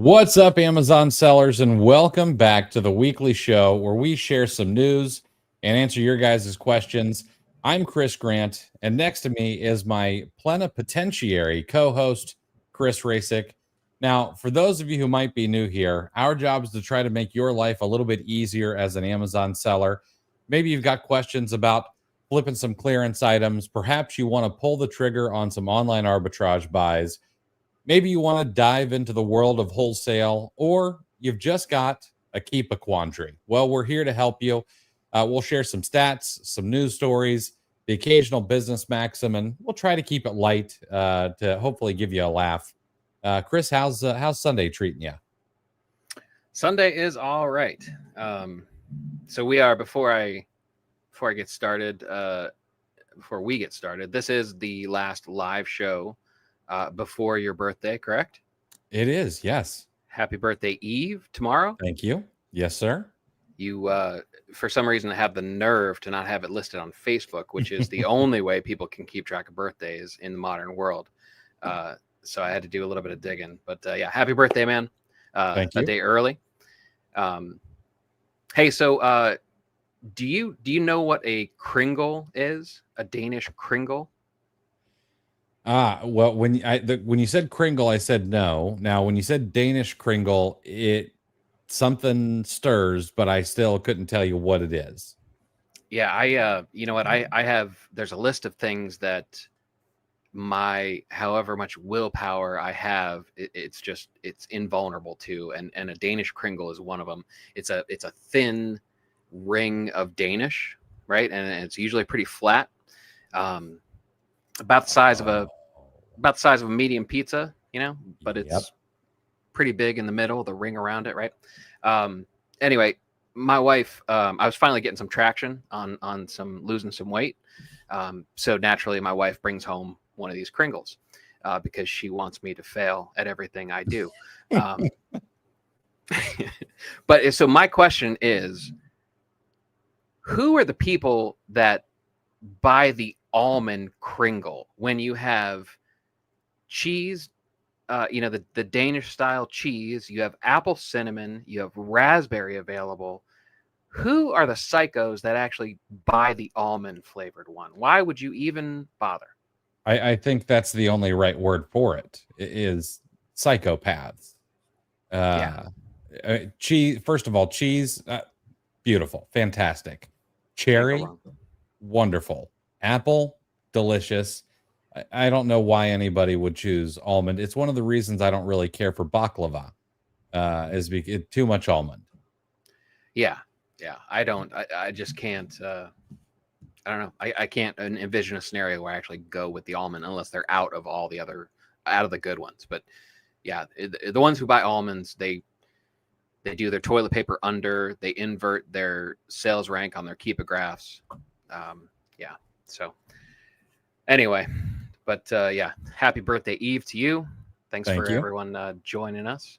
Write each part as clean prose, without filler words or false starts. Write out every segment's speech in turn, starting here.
What's up, Amazon sellers, and welcome back to the weekly show where we share some news and answer your guys' questions. I'm Chris Grant, and next to me is my plenipotentiary co-host, Chris Rasick. Now, for those of you who might be new here, our job is to try to make your life a little bit easier as an Amazon seller. Maybe you've got questions about flipping some clearance items. Perhaps you want to pull the trigger on some online arbitrage buys. Maybe you want to dive into the world of wholesale, or you've just got a Keepa quandary. Well, we're here to help you. We'll share some stats, some news stories, the occasional business maxim, and we'll try to keep it light to hopefully give you a laugh. Chris, how's Sunday treating you? Sunday is all right. So we are before I get started. Before we get started, this is the last live show before your birthday, correct? It is, yes. Happy birthday Eve tomorrow. Thank you. Yes, sir. You, for some reason, have the nerve to not have it listed on Facebook, which is the only way people can keep track of birthdays in the modern world. So I had to do a little bit of digging. But yeah, happy birthday, man. Thank you. A day early. Hey, so do you know what a kringle is? A Danish kringle? Well, when you said kringle, I said no. Now, when you said Danish kringle, something stirs, but I still couldn't tell you what it is. Yeah, you know what? I have, there's a list of things that however much willpower I have, it's invulnerable to, and a Danish kringle is one of them. It's a thin ring of Danish, right? And it's usually pretty flat, about the size of a medium pizza, but it's pretty big in the middle, the ring around it, right? Anyway, my wife, I was finally getting some traction on losing some weight. So naturally my wife brings home one of these kringles, because she wants me to fail at everything I do. But so my question is, who are the people that buy the almond kringle when you have cheese, the Danish style cheese, you have apple cinnamon, you have raspberry available? Who are the psychos that actually buy the almond flavored one? Why would you even bother? I think that's the only right word for it. It is psychopaths. Cheese, first of all, cheese, beautiful, fantastic. Cherry, wonderful. Apple, delicious. I don't know why anybody would choose almond. It's one of the reasons I don't really care for baklava, is because too much almond. Yeah. I just can't. I don't know. I can't envision a scenario where I actually go with the almond unless they're out of the good ones. But yeah, the ones who buy almonds, they do their toilet paper under, they invert their sales rank on their Keepa graphs. Yeah. So anyway, but yeah, happy birthday Eve to you. Thank you. Everyone joining us.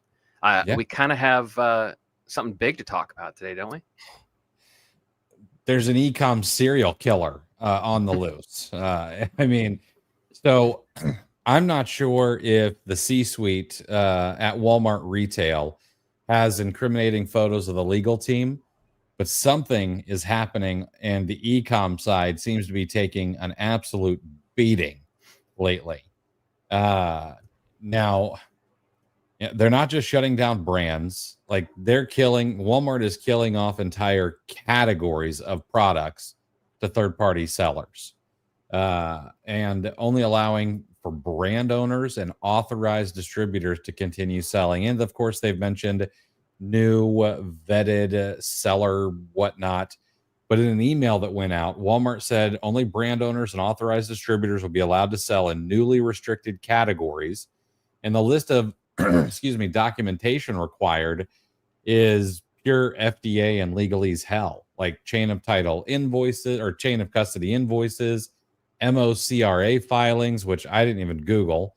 We kind of have something big to talk about today, don't we? There's an e-com serial killer on the loose. So I'm not sure if the C-suite at Walmart retail has incriminating photos of the legal team, but something is happening, and the e-com side seems to be taking an absolute beating lately. Now, they're not just shutting down brands, like Walmart is killing off entire categories of products to third-party sellers, and only allowing for brand owners and authorized distributors to continue selling. And of course, they've mentioned new vetted seller whatnot. But in an email that went out, Walmart said only brand owners and authorized distributors will be allowed to sell in newly restricted categories. And the list of documentation required is pure FBA and legalese hell, like chain of title invoices or chain of custody invoices, MOCRA filings, which I didn't even Google,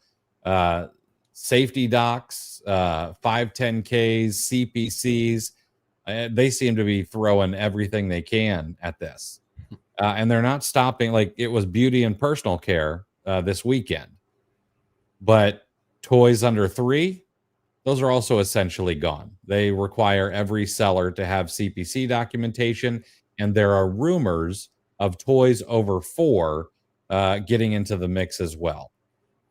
safety docs, 510Ks, CPCs. They seem to be throwing everything they can at this. And they're not stopping. Like, it was beauty and personal care this weekend. But toys under 3, those are also essentially gone. They require every seller to have CPC documentation, and there are rumors of toys over 4 getting into the mix as well.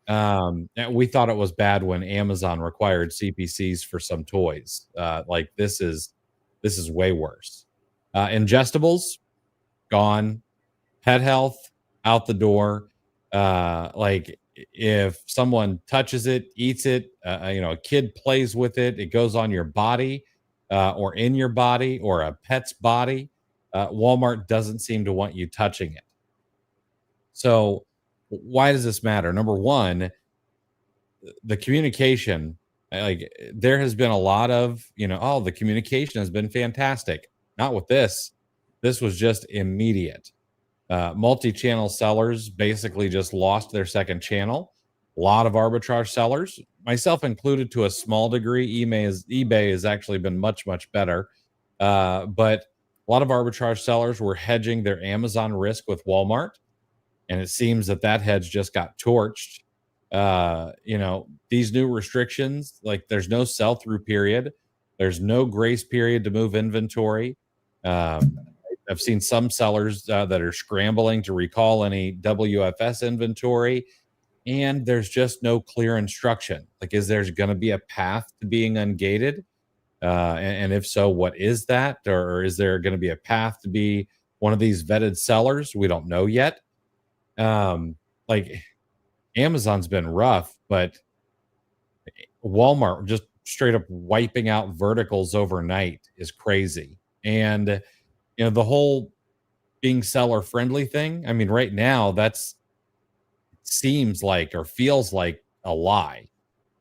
And we thought it was bad when Amazon required CPCs for some toys. Like this is way worse. Ingestibles gone. Pet health out the door. Like if someone touches it, eats it, a kid plays with it, it goes on your body, or in your body, or a pet's body. Walmart doesn't seem to want you touching it. So why does this matter? Number one, the communication. Like there has been a lot of, oh, the communication has been fantastic. Not with this. This was just immediate. Multi-channel sellers basically just lost their second channel. A lot of arbitrage sellers, myself included to a small degree. eBay has actually been much, much better. But a lot of arbitrage sellers were hedging their Amazon risk with Walmart, and it seems that hedge just got torched. These new restrictions, like there's no sell-through period, there's no grace period to move inventory. Um, I've seen some sellers that are scrambling to recall any WFS inventory, and there's just no clear instruction. Like, is there going to be a path to being ungated? And if so, what is that? Or is there going to be a path to be one of these vetted sellers? We don't know yet. Like Amazon's been rough, but Walmart just straight up wiping out verticals overnight is crazy. And the whole being seller friendly thing. I mean, right now that's seems like or feels like a lie.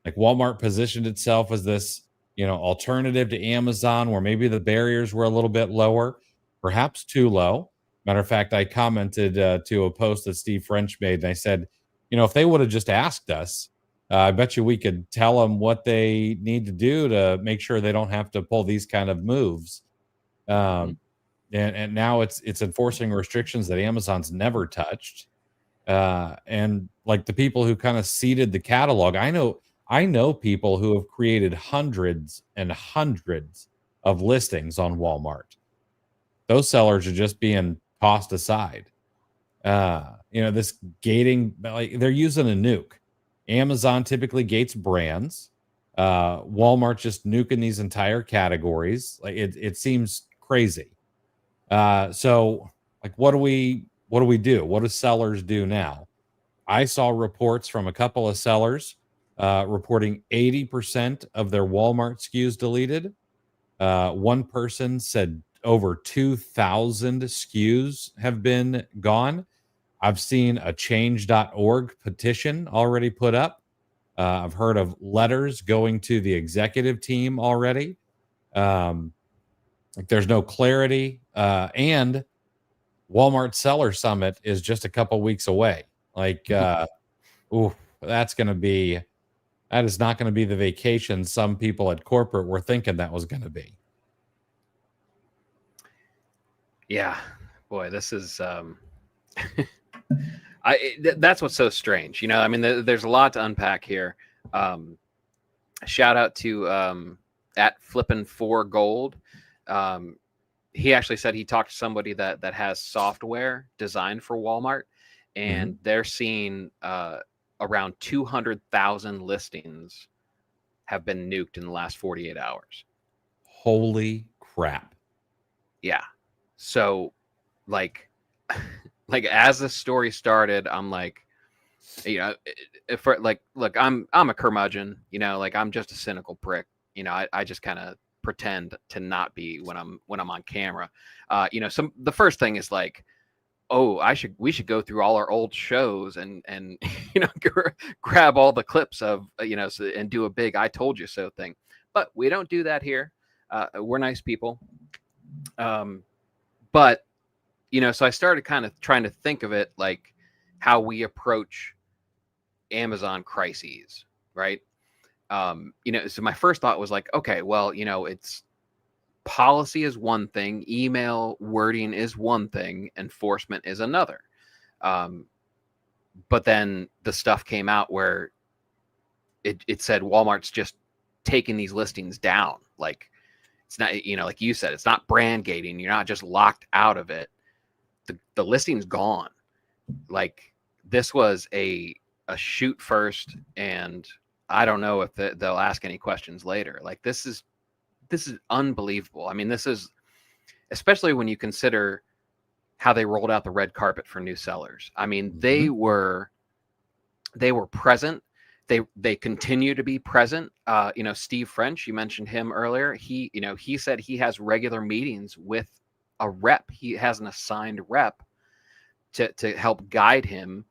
Like Walmart positioned itself as this, alternative to Amazon where maybe the barriers were a little bit lower, perhaps too low. Matter of fact, I commented to a post that Steve French made, and I said, if they would have just asked us, I bet you we could tell them what they need to do to make sure they don't have to pull these kind of moves. And now it's enforcing restrictions that Amazon's never touched. And like the people who kind of seeded the catalog, I know people who have created hundreds and hundreds of listings on Walmart. Those sellers are just being tossed aside. This gating, like they're using a nuke. Amazon typically gates brands. Walmart just nuking these entire categories. Like it seems crazy. So like what do we do? What do sellers do now? I saw reports from a couple of sellers reporting 80% of their Walmart SKUs deleted. One person said over 2,000 SKUs have been gone. I've seen a change.org petition already put up. I've heard of letters going to the executive team already. Like there's no clarity. And Walmart Seller Summit is just a couple weeks away. Like, that is not going to be the vacation some people at corporate were thinking that was going to be. Yeah, boy, this is that's what's so strange. I mean, there's a lot to unpack here. Shout out to at Flippin' 4 Gold. He actually said he talked to somebody that has software designed for Walmart, and they're seeing around 200,000 listings have been nuked in the last 48 hours. Holy crap. Yeah. So like as the story started, I'm like, look, I'm a curmudgeon, like I'm just a cynical prick. I just kind of pretend to not be when I'm on camera. The first thing is like, oh, we should go through all our old shows and grab all the clips of and do a big "I told you so" thing. But we don't do that here. We're nice people. But so I started kind of trying to think of it like how we approach Amazon crises, right? So my first thought was like, okay, well, it's policy is one thing, email wording is one thing, enforcement is another. But then the stuff came out where it said Walmart's just taking these listings down. Like, it's not, you know, like you said, it's not brand gating. You're not just locked out of it. The listing's gone. Like, this was a shoot first, and I don't know if they'll ask any questions later. Like, this is unbelievable. I mean, this is, especially when you consider how they rolled out the red carpet for new sellers. I mean, they were present. They continue to be present. You know, Steve French, you mentioned him earlier. He said he has regular meetings with a rep. He has an assigned rep to help guide him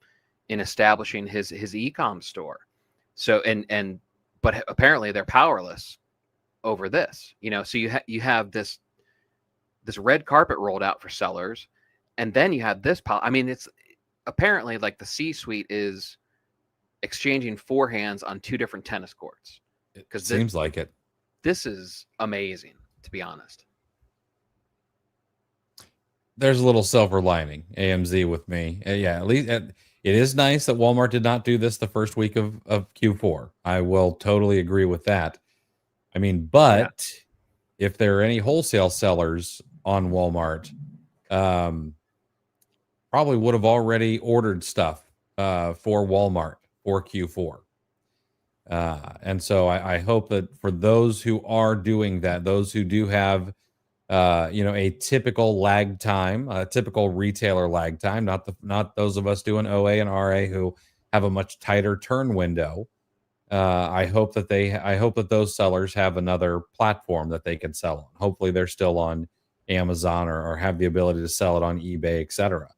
in establishing his e-com store. So, but apparently they're powerless over this. You know, so you have this red carpet rolled out for sellers, and then you have this. I mean, it's apparently like the C-suite is exchanging forehands on 2 different tennis courts. Because seems like it. This is amazing, to be honest. There's a little silver lining, AMZ, with me. Yeah, at least it is nice that Walmart did not do this the first week of Q4. I will totally agree with that. I mean, but if there are any wholesale sellers on Walmart, probably would have already ordered stuff for Walmart for Q4. And so I hope that for those who are doing that, those who do have a typical lag time, a typical retailer lag time, not those of us doing OA and RA who have a much tighter turn window. I hope that those sellers have another platform that they can sell on. Hopefully they're still on Amazon or have the ability to sell it on eBay, etc.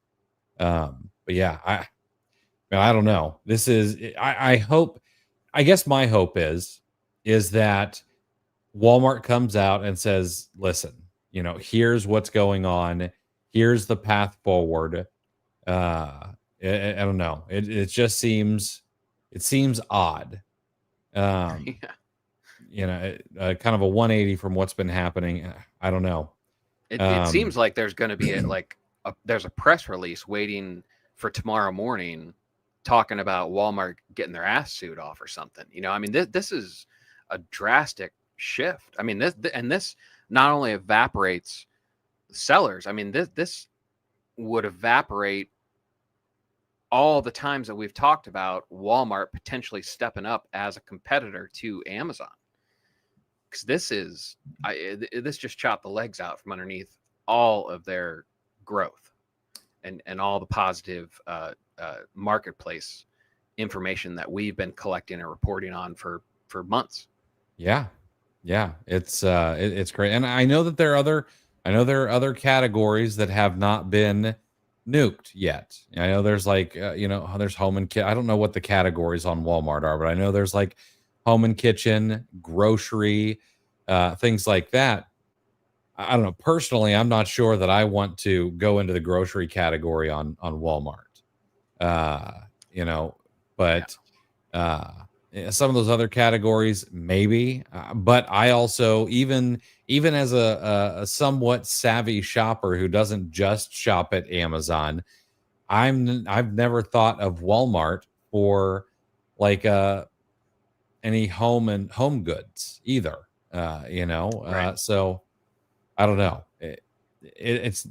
But yeah, I don't know. This is, I hope, I guess my hope is that Walmart comes out and says, listen, here's what's going on. Here's the path forward. I don't know. It just seems odd. Kind of a 180 from what's been happening. I don't know. It seems like there's going to be there's a press release waiting for tomorrow morning talking about Walmart getting their ass suit off or something. I mean, this is a drastic shift. I mean, this not only evaporates sellers. I mean, this would evaporate all the times that we've talked about Walmart potentially stepping up as a competitor to Amazon. Because this just chopped the legs out from underneath all of their growth and all the positive marketplace information that we've been collecting and reporting on for months. Yeah, it's great, and I know that there are other categories that have not been nuked yet. I know there's there's home and kitchen. I don't know what the categories on Walmart are, but I know there's like home and kitchen, grocery, things like that. I don't know. Personally, I'm not sure that I want to go into the grocery category on Walmart. But some of those other categories, maybe. But I also, even as a somewhat savvy shopper who doesn't just shop at Amazon, I've never thought of Walmart for like any home goods either. Right. So I don't know. It's.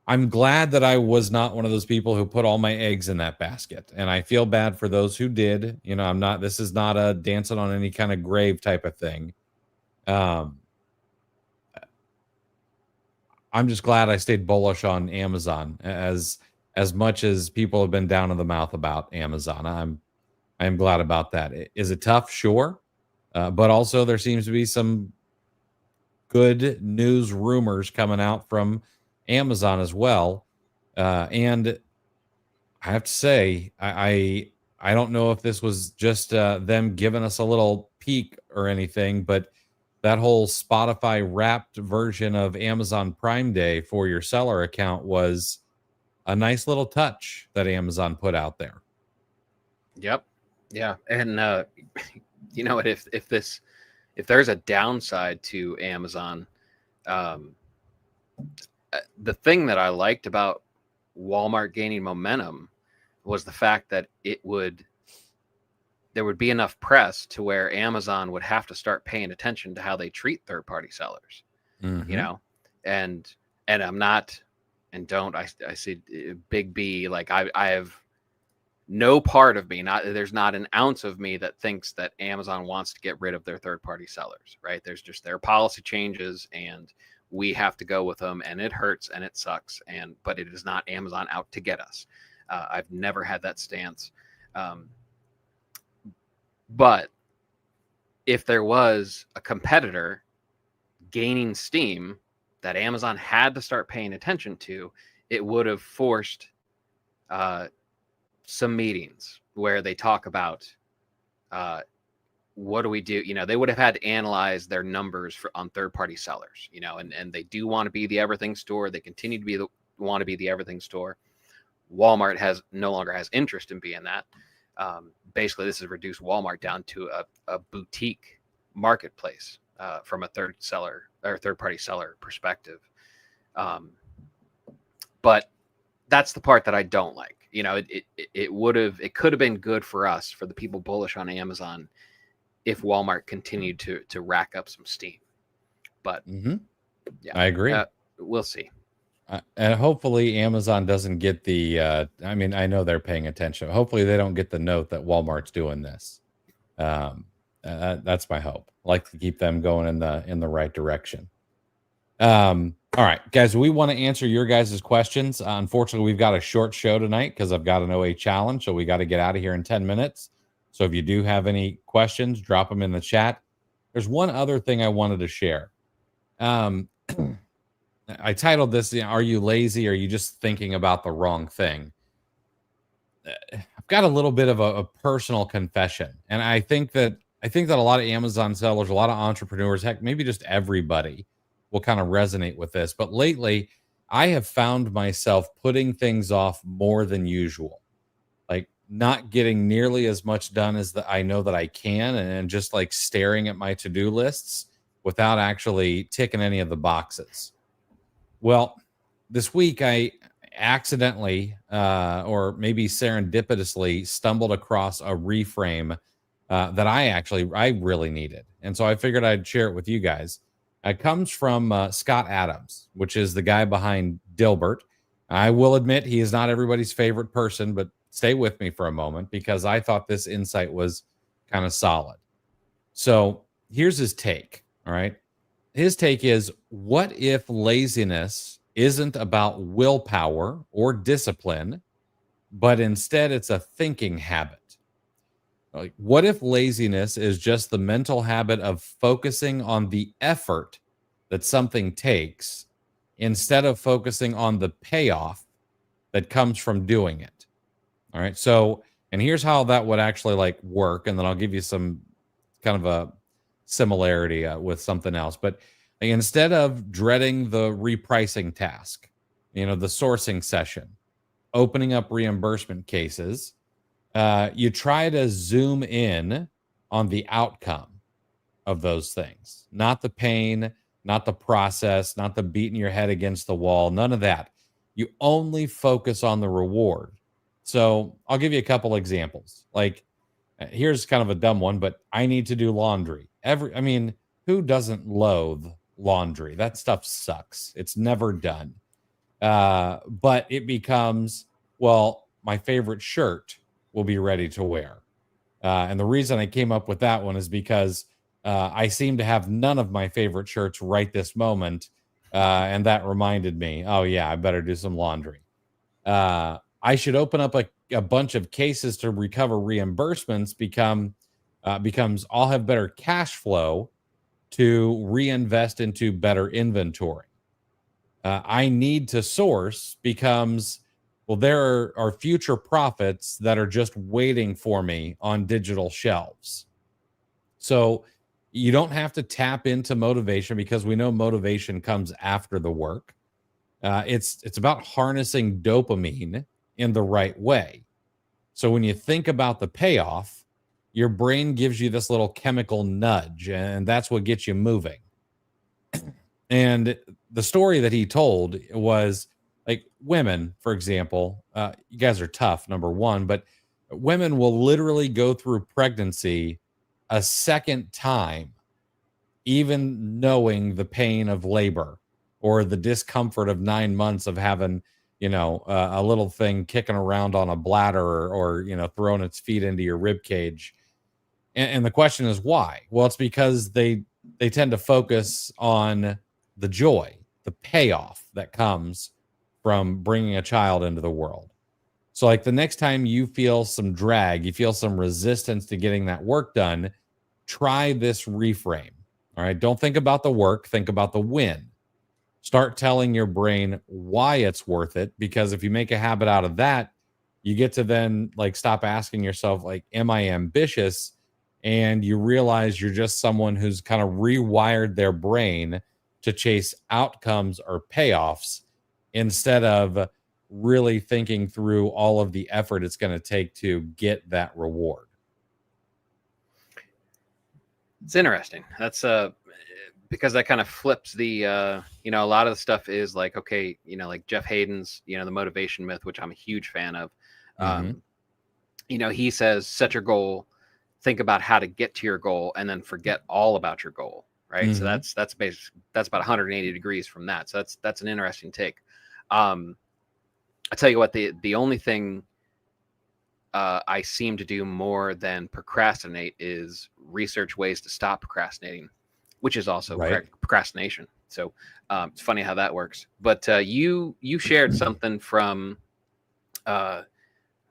I'm glad that I was not one of those people who put all my eggs in that basket, and I feel bad for those who did. I'm not. This is not a dancing on any kind of grave type of thing. I'm just glad I stayed bullish on Amazon as much as people have been down in the mouth about Amazon. I'm glad about that. Is it tough? Sure, but also there seems to be some good news rumors coming out from Amazon as well. And I have to say, I don't know if this was just them giving us a little peek or anything, but that whole Spotify wrapped version of Amazon Prime Day for your seller account was a nice little touch that Amazon put out there. Yep. Yeah. And if there's a downside to Amazon, the thing that I liked about Walmart gaining momentum was the fact that it would there would be enough press to where Amazon would have to start paying attention to how they treat third-party sellers, you know, and I'm not, and don't, I see big B, like I have no part of me, there's not an ounce of me that thinks that Amazon wants to get rid of their third-party sellers, right? There's just their policy changes and we have to go with them, and it hurts and it sucks, but it is not Amazon out to get us. I've never had that stance. But if there was a competitor gaining steam that Amazon had to start paying attention to, it would have forced some meetings where they talk about what do we do? You know, they would have had to analyze their numbers on third-party sellers, you know, and they do want to be the everything store. They continue to want to be the everything store. Walmart no longer has interest in being that. Basically, this has reduced Walmart down to a boutique marketplace from a third-party seller perspective. But that's the part that I don't like. You know, it could have been good for us, for the people bullish on Amazon, if Walmart continued to rack up some steam. But yeah, I agree. We'll see. And hopefully Amazon doesn't get the, I mean, I know they're paying attention. Hopefully they don't get the note that Walmart's doing this. That's my hope. I like to keep them going in the right direction. All right, guys, we want to answer your guys' questions. Unfortunately, we've got a short show tonight because I've got an OA challenge, so we got to get out of here in 10 minutes. So if you do have any questions, drop them in the chat. There's one other thing I wanted to share. I titled this, "Are you lazy? Or are you just thinking about the wrong thing?" I've got a little bit of a personal confession, and I think that a lot of Amazon sellers, a lot of entrepreneurs, heck, maybe just everybody, will kind of resonate with this. But lately, I have found myself putting things off more than usual, like not getting nearly as much done as I know that I can, and just like staring at my to-do lists without actually ticking any of the boxes. Well, this week I accidentally, or maybe serendipitously, stumbled across a reframe that I really needed. And so I figured I'd share it with you guys. It comes from Scott Adams, which is the guy behind Dilbert. I will admit he is not everybody's favorite person, but stay with me for a moment because I thought this insight was kind of solid. So here's his take. All right. His take is, what if laziness isn't about willpower or discipline, but instead it's a thinking habit? Like, what if laziness is just the mental habit of focusing on the effort that something takes instead of focusing on the payoff that comes from doing it? All right. So, and here's how that would actually like work. And then I'll give you some kind of a similarity with something else. But instead of dreading the repricing task, you know, the sourcing session, opening up reimbursement cases, you try to zoom in on the outcome of those things, not the pain, not the process, not the beating your head against the wall, none of that. You only focus on the reward. So I'll give you a couple examples. Like, here's kind of a dumb one, but I need to do laundry. I mean, who doesn't loathe laundry? That stuff sucks. It's never done. But it becomes, well, my favorite shirt will be ready to wear. And the reason I came up with that one is because I seem to have none of my favorite shirts right this moment. And that reminded me, oh yeah, I better do some laundry. I should open up a bunch of cases to recover reimbursements becomes I'll have better cash flow to reinvest into better inventory. I need to source becomes, well, there are future profits that are just waiting for me on digital shelves. So you don't have to tap into motivation because we know motivation comes after the work. It's about harnessing dopamine in the right way. So when you think about the payoff, your brain gives you this little chemical nudge, and that's what gets you moving. And the story that he told was like women, for example, you guys are tough, number one, but Women will literally go through pregnancy a second time, even knowing the pain of labor or the discomfort of 9 months of having, a little thing kicking around on a bladder, or throwing its feet into your rib cage. And the question is why? Well, it's because they tend to focus on the joy, the payoff that comes from bringing a child into the world. So like the next time you feel some drag, you feel some resistance to getting that work done, try this reframe. All right. Don't think about the work, think about the win. Start telling your brain why it's worth it, because if you make a habit out of that, you get to then like stop asking yourself, like, am I ambitious? And you realize you're just someone who's kind of rewired their brain to chase outcomes or payoffs instead of really thinking through all of the effort it's going to take to get that reward. It's interesting. That's because that kind of flips the a lot of the stuff is like, okay, like Jeff Hayden's, the motivation myth, which I'm a huge fan of. He says, set your goal, think about how to get to your goal, and then forget all about your goal. Right. So that's about 180 degrees from that. So that's an interesting take. I tell you what, the only thing I seem to do more than procrastinate is research ways to stop procrastinating, which is also procrastination. So it's funny how that works. But you shared something from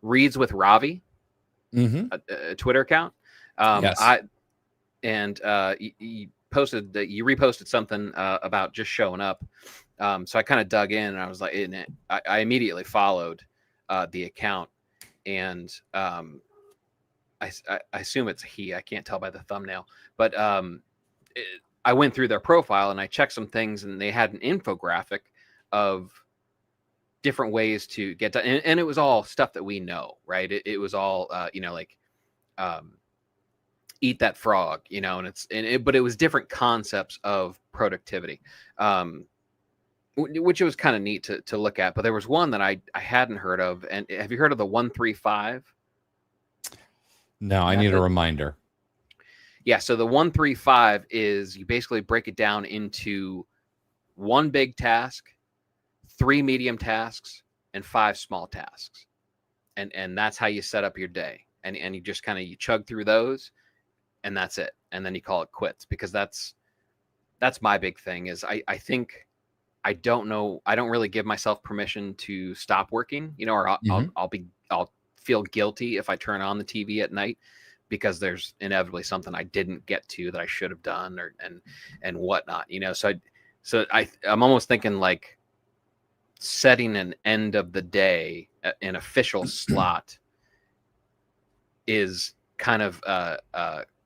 Reads with Ravi, a Twitter account. Yes. You posted that you reposted something about just showing up. So I kind of dug in, and I was like, I immediately followed the account, and I assume it's he. I can't tell by the thumbnail, but I went through their profile and I checked some things, and they had an infographic of different ways to get done, and it was all stuff that we know, right? It was all eat that frog, but it was different concepts of productivity. Which it was kind of neat to look at. But there was one that I hadn't heard of. And have you heard of the 1-3-5? No, I need a reminder. Yeah. So the 1-3-5 is you basically break it down into 1 big task, 3 medium tasks, and 5 small tasks. And that's how you set up your day. And you just kind of, you chug through those, and that's it. And then you call it quits, because that's my big thing is I think, I don't know. I don't really give myself permission to stop working, or I'll feel guilty if I turn on the TV at night, because there's inevitably something I didn't get to that I should have done, and whatnot, So I'm almost thinking like setting an end of the day, an official slot, is kind of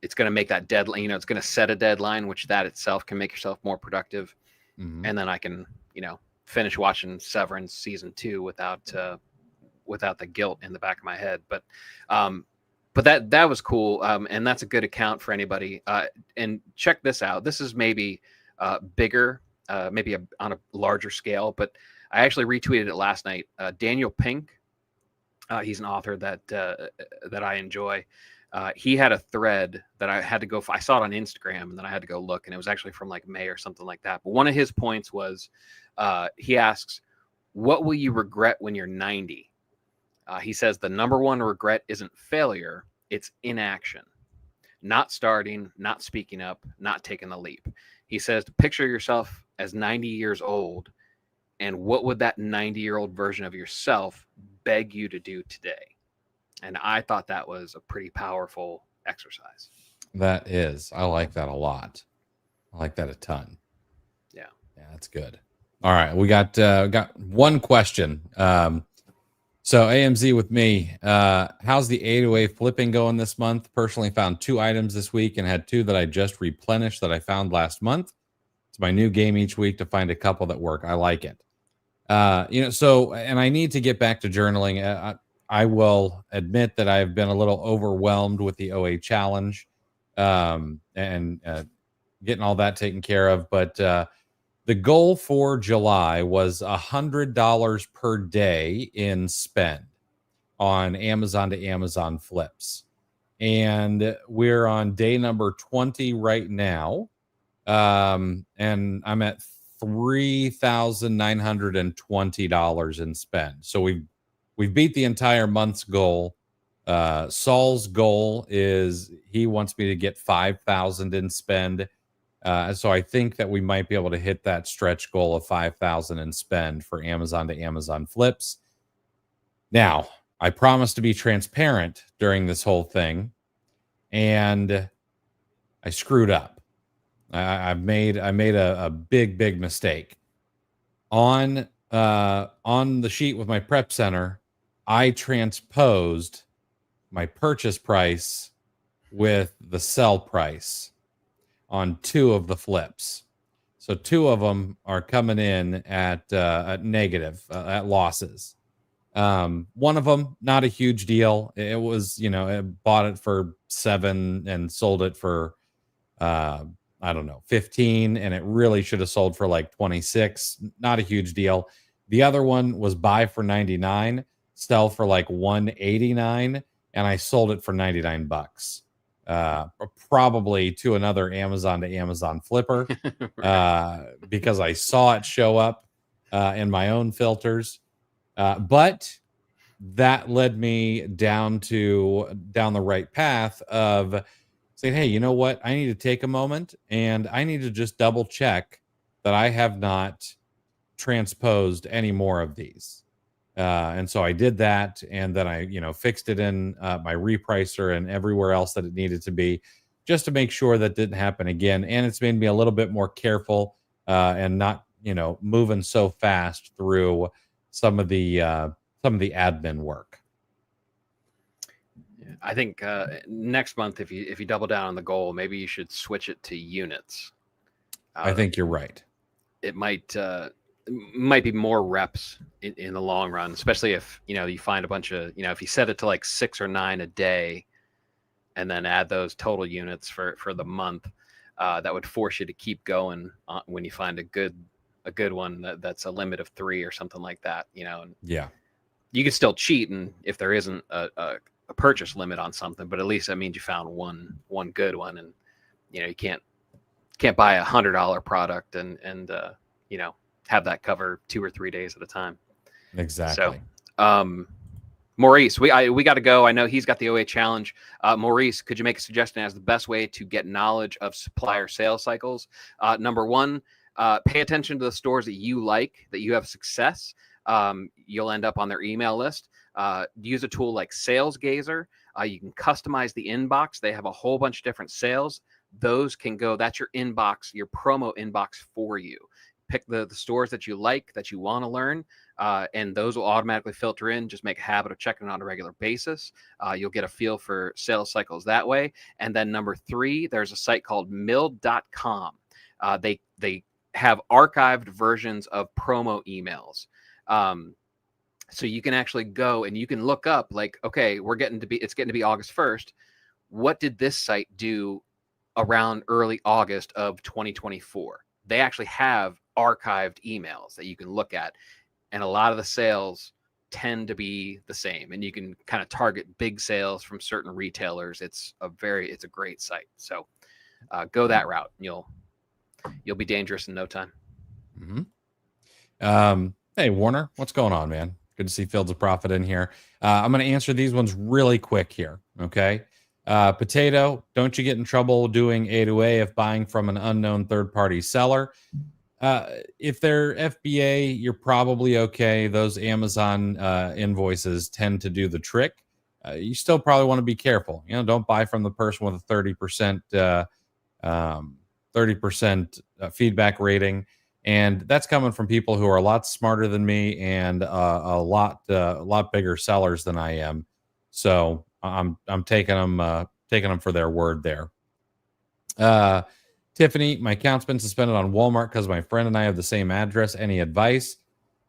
it's going to make that deadline. It's going to set a deadline, which that itself can make yourself more productive. And then I can, finish watching Severance season 2 without the guilt in the back of my head. But that was cool. And that's a good account for anybody. And check this out. This is maybe bigger, maybe on a larger scale, but I actually retweeted it last night. Daniel Pink, he's an author that I enjoy. He had a thread that I had to go. I saw it on Instagram, and then I had to go look, and it was actually from like May or something like that. But one of his points was, he asks, "What will you regret when you're 90?" He says the number one regret isn't failure; it's inaction, not starting, not speaking up, not taking the leap. He says to picture yourself as 90 years old, and what would that 90-year-old version of yourself beg you to do today? And I thought that was a pretty powerful exercise. That is. I like that a lot. I like that a ton. Yeah. Yeah, that's good. All right. We got one question. So AMZ with me, how's the 808 flipping going this month? Personally found 2 items this week and had 2 that I just replenished that I found last month. It's my new game each week to find a couple that work. I like it. So, and I need to get back to journaling. I will admit that I've been a little overwhelmed with the OA challenge, and getting all that taken care of. But the goal for July was $100 per day in spend. on Amazon to Amazon flips. And we're on day number 20 right now. And I'm at $3,920 in spend. So we've beat the entire month's goal. Saul's goal is he wants me to get 5,000 in spend. So I think that we might be able to hit that stretch goal of 5,000 in spend for Amazon to Amazon flips. Now, I promised to be transparent during this whole thing, and I screwed up. I made a big mistake on the sheet with my prep center. I transposed my purchase price with the sell price on 2 of the flips. So 2 of them are coming in at negative, at losses. One of them, not a huge deal. It was, it bought it for 7 and sold it for, I don't know, 15. And it really should have sold for like 26. Not a huge deal. The other one was buy for 99, sell for like 189. And I sold it for 99 bucks. Probably to another Amazon to Amazon flipper, because I saw it show up in my own filters. But that led me down the right path of saying, hey, you know what? I need to take a moment and I need to just double check that I have not transposed any more of these. And so I did that, and then I, fixed it in my repricer and everywhere else that it needed to be, just to make sure that didn't happen again. And it's made me a little bit more careful and not, moving so fast through some of the admin work. I think next month, if you double down on the goal, maybe you should switch it to units. I think you're right. It might be more reps in the long run, especially if you find a bunch of if you set it to like 6 or 9 a day, and then add those total units for the month, that would force you to keep going when you find a good one that's a limit of 3 or something like that. And yeah, you can still cheat, and if there isn't a purchase limit on something, but at least that means you found one good one, and you can't buy $100 product and have that cover 2 or 3 days at a time. Exactly. So, Maurice, we got to go. I know he's got the OA challenge. Maurice, could you make a suggestion as the best way to get knowledge of supplier sales cycles? Number 1, pay attention to the stores that you like, that you have success. You'll end up on their email list. Use a tool like Sales Gazer. You can customize the inbox. They have a whole bunch of different sales. Those can go, that's your inbox, your promo inbox for you. Pick the stores that you like, that you want to learn, and those will automatically filter in. Just make a habit of checking it on a regular basis. You'll get a feel for sales cycles that way. And then number 3, there's a site called mill.com. They have archived versions of promo emails. So you can actually go and you can look up, like, okay, it's getting to be August 1st. What did this site do around early August of 2024? They actually have archived emails that you can look at, and a lot of the sales tend to be the same, and you can kind of target big sales from certain retailers. It's a great site. So go that route, and you'll be dangerous in no time. Mm-hmm. Hey, Warner, what's going on, man? Good to see Fields of Profit in here. I'm going to answer these ones really quick here. Okay. Potato, don't you get in trouble doing A2A if buying from an unknown third-party seller? If they're FBA, you're probably okay. Those Amazon invoices tend to do the trick. You still probably want to be careful. Don't buy from the person with a 30% feedback rating. And that's coming from people who are a lot smarter than me and a lot bigger sellers than I am. So I'm taking them for their word there. Tiffany, my account's been suspended on Walmart because my friend and I have the same address. Any advice?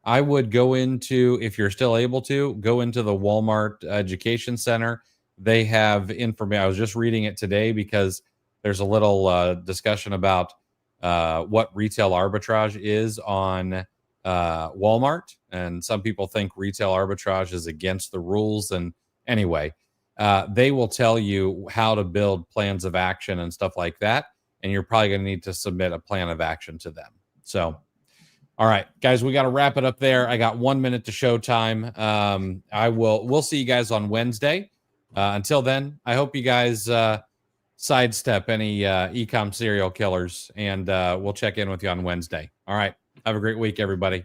I would go into, if you're still able to, go into the Walmart Education Center. They have information. I was just reading it today because there's a little discussion about what retail arbitrage is on Walmart, and some people think retail arbitrage is against the rules. And anyway, they will tell you how to build plans of action and stuff like that. And you're probably going to need to submit a plan of action to them. So, all right, guys, we got to wrap it up there. I got 1 minute to showtime. We'll see you guys on Wednesday. Until then, I hope you guys sidestep any e-com serial killers, and we'll check in with you on Wednesday. All right. Have a great week, everybody.